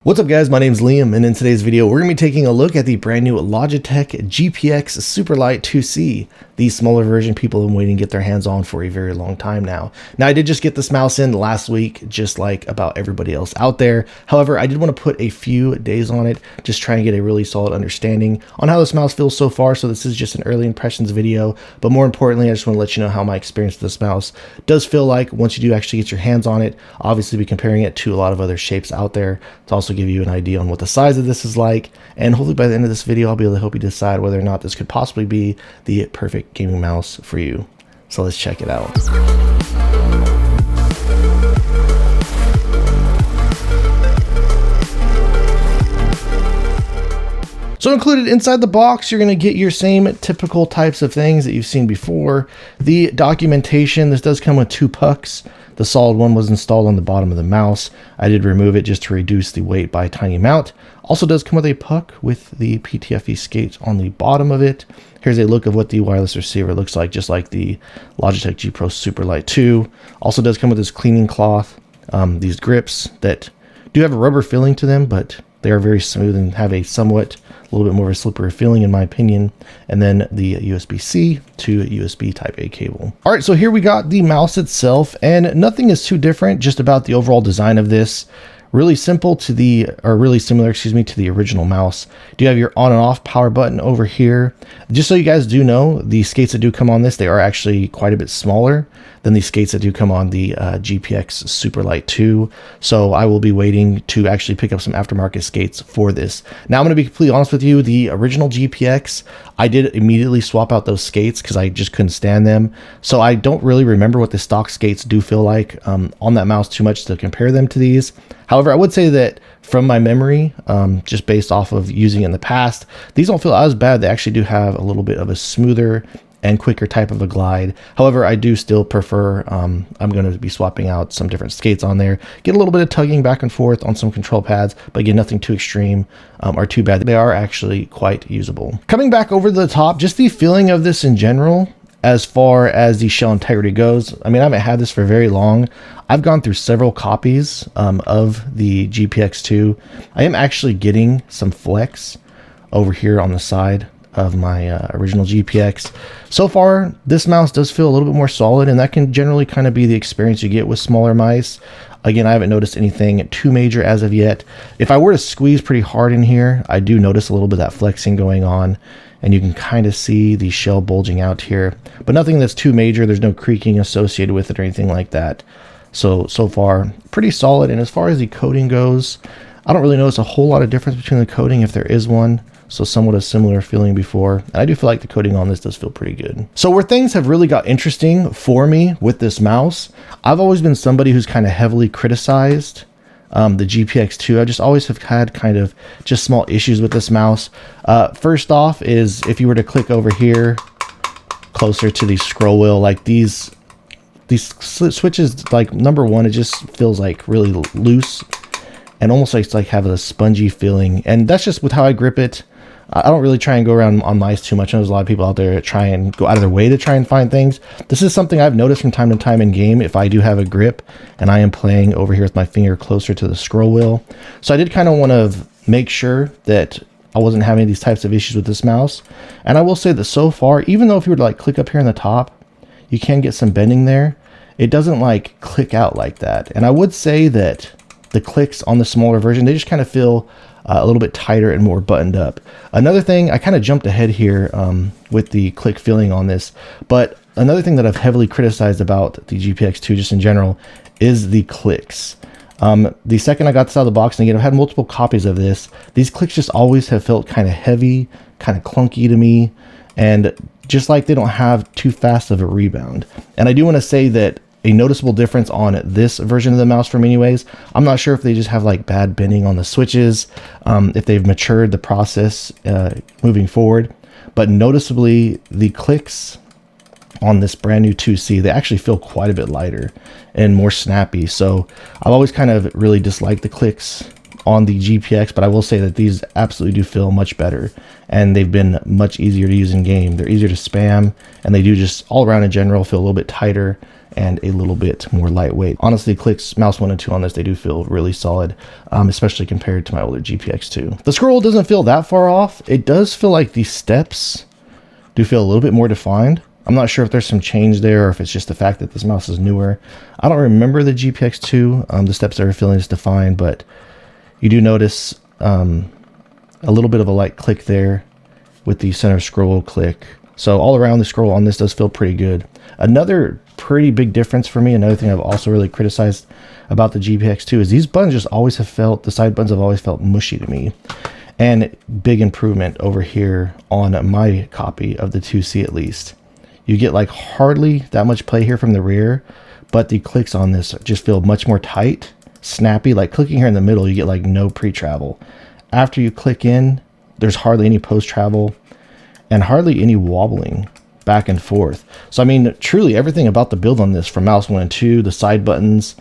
What's up guys, my name's Liam, and in today's video we're going to be taking a look at the brand new Logitech GPX Superlight 2C, the smaller version people have been waiting to get their hands on for a very long time now. Now I did just get this mouse in last week, just like about everybody else out there. However, I did want to put a few days on it, just try and get a really solid understanding on how this mouse feels so far. So this is just an early impressions video, but more importantly I just want to let you know how my experience with this mouse does feel like once you do actually get your hands on it. Obviously be comparing it to a lot of other shapes out there to also give you an idea on what the size of this is like, and hopefully by the end of this video I'll be able to help you decide whether or not this could possibly be the perfect gaming mouse for you. So let's check it out. So included inside the box, you're going to get your same typical types of things that you've seen before. The documentation, this does come with two pucks. The solid one was installed on the bottom of the mouse. I did remove it just to reduce the weight by a tiny amount. Also does come with a puck with the PTFE skates on the bottom of it. Here's a look of what the wireless receiver looks like, just like the Logitech G Pro Superlight 2. Also does come with this cleaning cloth, these grips that do have a rubber feeling to them, but they are very smooth and have a little bit more of a slippery feeling in my opinion. And then the USB-C to USB Type A cable. All right, so here we got the mouse itself, and nothing is too different just about the overall design of this. Really simple to really similar, to the original mouse. Do you have your on and off power button over here? Just so you guys do know, the skates that do come on this, they are actually quite a bit smaller than the skates that do come on the GPX Superlight 2. So I will be waiting to actually pick up some aftermarket skates for this. Now I'm going to be completely honest with you, the original GPX, I did immediately swap out those skates because I just couldn't stand them. So I don't really remember what the stock skates do feel like on that mouse too much to compare them to these. However, I would say that from my memory, just based off of using it in the past, these don't feel as bad. They actually do have a little bit of a smoother and quicker type of a glide. However, I do still prefer, I'm going to be swapping out some different skates on there, get a little bit of tugging back and forth on some control pads, but again, nothing too extreme or too bad. They are actually quite usable. Coming back over the top, just the feeling of this in general, as far as the shell integrity goes, I mean, I haven't had this for very long. I've gone through several copies of the GPX2. I am actually getting some flex over here on the side of my original GPX. So far, this mouse does feel a little bit more solid, and that can generally kind of be the experience you get with smaller mice. Again, I haven't noticed anything too major as of yet. If I were to squeeze pretty hard in here, I do notice a little bit of that flexing going on, and you can kind of see the shell bulging out here, but nothing that's too major. There's no creaking associated with it or anything like that. So far, pretty solid. And as far as the coating goes, I don't really notice a whole lot of difference between the coating if there is one. So somewhat a similar feeling before. And I do feel like the coating on this does feel pretty good. So where things have really got interesting for me with this mouse, I've always been somebody who's kind of heavily criticized the GPX2. I just always have had kind of just small issues with this mouse. First off is if you were to click over here closer to the scroll wheel, like these switches, like number one, it just feels like really loose and almost like have a spongy feeling. And that's just with how I grip it. I don't really try and go around on mice too much. I know there's a lot of people out there that try and go out of their way to try and find things. This is something I've noticed from time to time in game if I do have a grip and I am playing over here with my finger closer to the scroll wheel. So I did kind of want to make sure that I wasn't having these types of issues with this mouse. And I will say that so far, even though if you were to like click up here in the top, you can get some bending there. It doesn't like click out like that. And I would say that the clicks on the smaller version, they just kind of feel a little bit tighter and more buttoned up. Another thing, I kind of jumped ahead here with the click feeling on this, but another thing that I've heavily criticized about the GPX2 just in general is the clicks. The second I got this out of the box, and again, I've had multiple copies of this, these clicks just always have felt kind of heavy, kind of clunky to me, and just like they don't have too fast of a rebound. And I do want to say that a noticeable difference on this version of the mouse for me anyways, I'm not sure if they just have like bad bending on the switches, if they've matured the process moving forward, but noticeably the clicks on this brand new 2C, they actually feel quite a bit lighter and more snappy. So I've always kind of really disliked the clicks on the GPX, but I will say that these absolutely do feel much better, and they've been much easier to use in game. They're easier to spam, and they do just all around in general feel a little bit tighter and a little bit more lightweight. Honestly, clicks mouse 1 and 2 on this, they do feel really solid, especially compared to my older GPX2. The scroll doesn't feel that far off. It does feel like the steps do feel a little bit more defined. I'm not sure if there's some change there or if it's just the fact that this mouse is newer. I don't remember the GPX2, the steps that are feeling as defined, but you do notice a little bit of a light click there with the center scroll click. So all around, the scroll on this does feel pretty good. Another pretty big difference for me, another thing I've also really criticized about the GPX2 is these buttons just always have felt, the side buttons have always felt mushy to me. And big improvement over here on my copy of the 2C at least. You get like hardly that much play here from the rear, but the clicks on this just feel much more tight, snappy. Like clicking here in the middle, you get like no pre-travel. After you click in, there's hardly any post-travel and hardly any wobbling back and forth. So I mean, truly everything about the build on this, from mouse 1 and 2, the side buttons,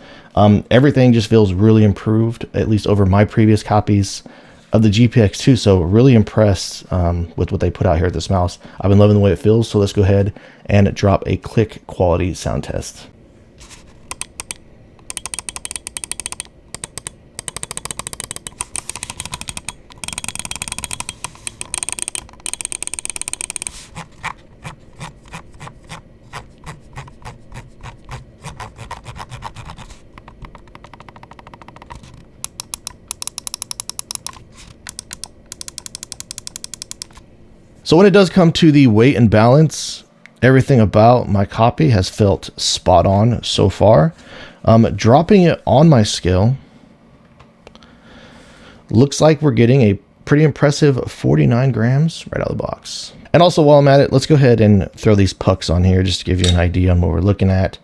everything just feels really improved, at least over my previous copies of the GPX2. So really impressed with what they put out here at this mouse. I've been loving the way it feels. So let's go ahead and drop a click quality sound test. So when it does come to the weight and balance, everything about my copy has felt spot on so far. Dropping it on my scale, looks like we're getting a pretty impressive 49 grams right out of the box. And also, while I'm at it, let's go ahead and throw these pucks on here just to give you an idea on what we're looking at.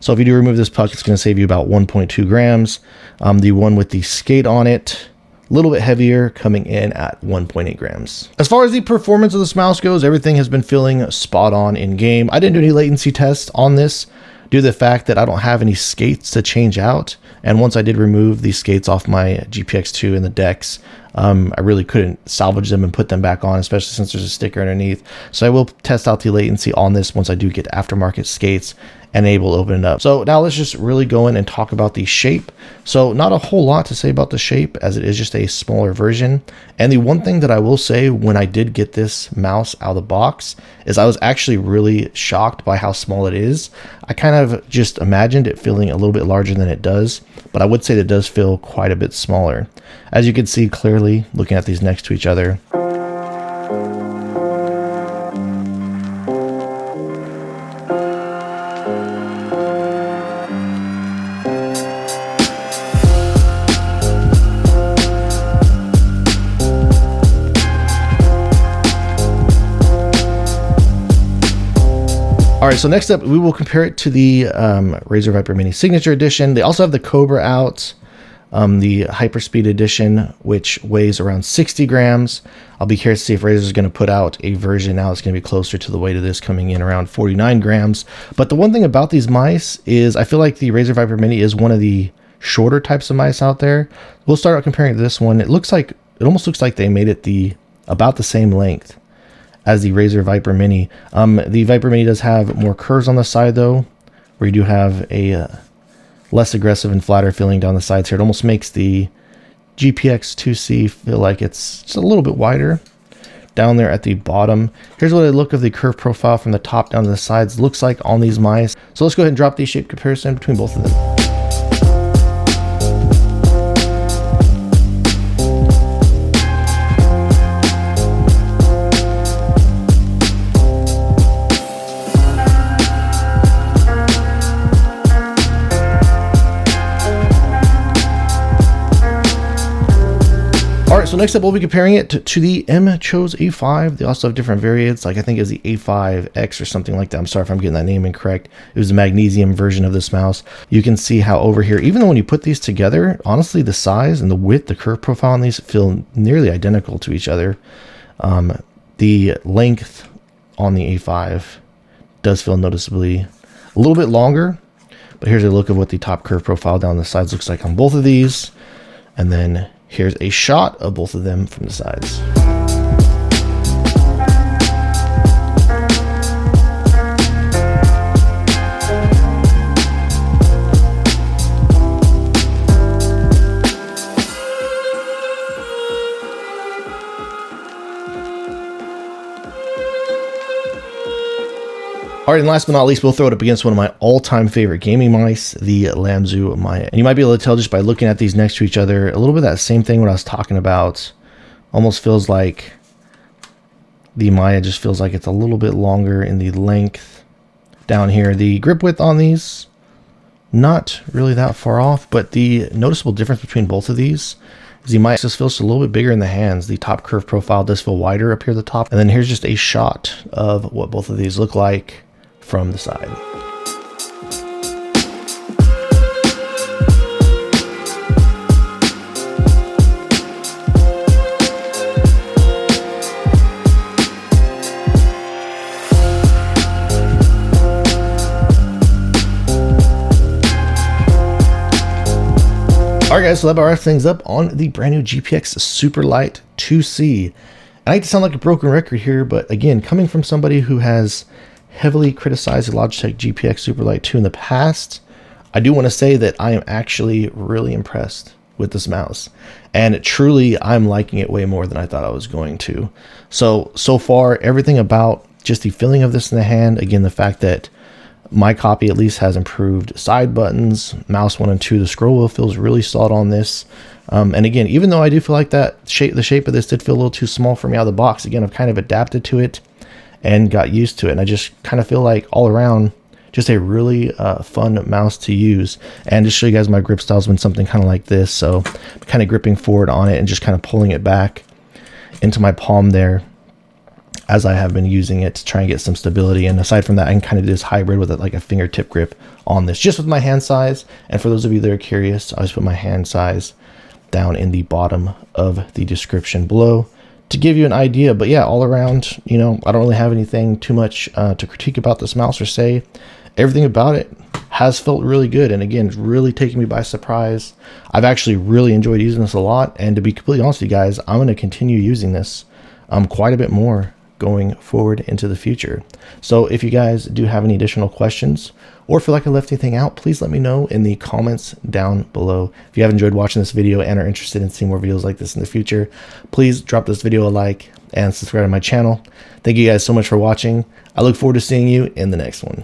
So if you do remove this puck, it's going to save you about 1.2 grams. The one with the skate on it, a little bit heavier, coming in at 1.8 grams. As far as the performance of this mouse goes, everything has been feeling spot on in game. I didn't do any latency tests on this due to the fact that I don't have any skates to change out. And once I did remove these skates off my GPX2 and the decks, I really couldn't salvage them and put them back on, especially since there's a sticker underneath. So I will test out the latency on this once I do get aftermarket skates and able to open it up. So now let's just really go in and talk about the shape. So not a whole lot to say about the shape, as it is just a smaller version. And the one thing that I will say when I did get this mouse out of the box is I was actually really shocked by how small it is. I kind of just imagined it feeling a little bit larger than it does, but I would say that it does feel quite a bit smaller. As you can see clearly looking at these next to each other. All right, so next up, we will compare it to the Razer Viper Mini Signature Edition. They also have the Cobra out, the Hyperspeed Edition, which weighs around 60 grams. I'll be curious to see if Razer is going to put out a version now that's going to be closer to the weight of this, coming in around 49 grams. But the one thing about these mice is I feel like the Razer Viper Mini is one of the shorter types of mice out there. We'll start out comparing to this one. It almost looks like they made it about the same length as the Razer Viper Mini. The Viper Mini does have more curves on the side though, where you do have a less aggressive and flatter feeling down the sides here. It almost makes the GPX 2C feel like it's just a little bit wider down there at the bottom. Here's what I look of the curve profile from the top down to the sides looks like on these mice. So let's go ahead and drop the shape comparison between both of them. Alright, so next up we'll be comparing it to the Mchose A5. They also have different variants, like I think it was the A5X or something like that. I'm sorry if I'm getting that name incorrect. It was the magnesium version of this mouse. You can see how over here, even though when you put these together, honestly the size and the width, the curve profile on these feel nearly identical to each other. The length on the A5 does feel noticeably a little bit longer, but here's a look of what the top curve profile down the sides looks like on both of these. And then here's a shot of both of them from the sides. All right, and last but not least, we'll throw it up against one of my all-time favorite gaming mice, the Lamzu Maya. And you might be able to tell just by looking at these next to each other, a little bit of that same thing what I was talking about. Almost feels like the Maya just feels like it's a little bit longer in the length down here. The grip width on these, not really that far off, but the noticeable difference between both of these is the Maya just feels a little bit bigger in the hands. The top curve profile does feel wider up here at the top. And then here's just a shot of what both of these look like from the side. Alright guys, so that about wraps things up on the brand new GPX Superlight 2C. And I hate to sound like a broken record here, but again, coming from somebody who has heavily criticized the Logitech GPX Superlight 2 in the past, I do want to say that I am actually really impressed with this mouse. And truly, I'm liking it way more than I thought I was going to. So far, everything about just the feeling of this in the hand, again, the fact that my copy at least has improved side buttons, mouse 1 and 2, the scroll wheel feels really solid on this. And again, even though I do feel like the shape of this did feel a little too small for me out of the box, again, I've kind of adapted to it and got used to it. And I just kind of feel like all around, just a really fun mouse to use. And to show you guys my grip style has been something kind of like this. So I'm kind of gripping forward on it and just kind of pulling it back into my palm there as I have been using it to try and get some stability. And aside from that, I can kind of do this hybrid with it, like a fingertip grip on this, just with my hand size. And for those of you that are curious, I just put my hand size down in the bottom of the description below to give you an idea. But yeah, all around, you know, I don't really have anything too much to critique about this mouse or say. Everything about it has felt really good. And again, it's really taken me by surprise. I've actually really enjoyed using this a lot. And to be completely honest with you guys, I'm going to continue using this quite a bit more going forward into the future. So if you guys do have any additional questions or feel like I left anything out, please let me know in the comments down below. If you have enjoyed watching this video and are interested in seeing more videos like this in the future, please drop this video a like and subscribe to my channel. Thank you guys so much for watching. I look forward to seeing you in the next one.